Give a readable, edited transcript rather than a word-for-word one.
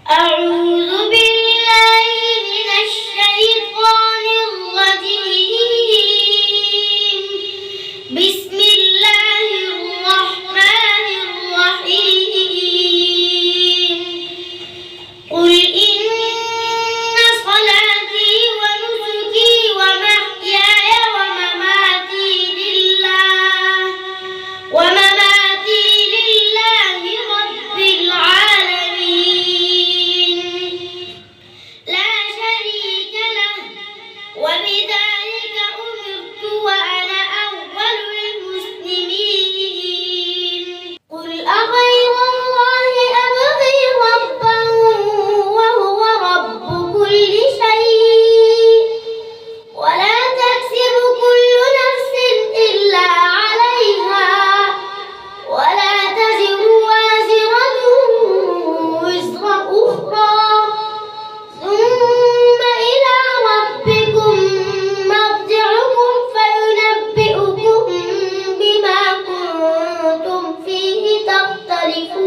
أعوذ بالله من الشيطان الرجيم. بسم الله الرحمن الرحيم. قل إن صلاتي ونسكي ومحياي ومماتي لله رب العالمين لا شريك له وبذلك أمرت وأنا أول المسلمين. قل أغير الله أبغي ربا وهو رب كل شيء ولا تكسب كل نفس إلا عليها ولا تزر وازرة وزر أخرى ثم إلى ربكم مرجعكم فينبئكم بما كنتم فيه تختلفون.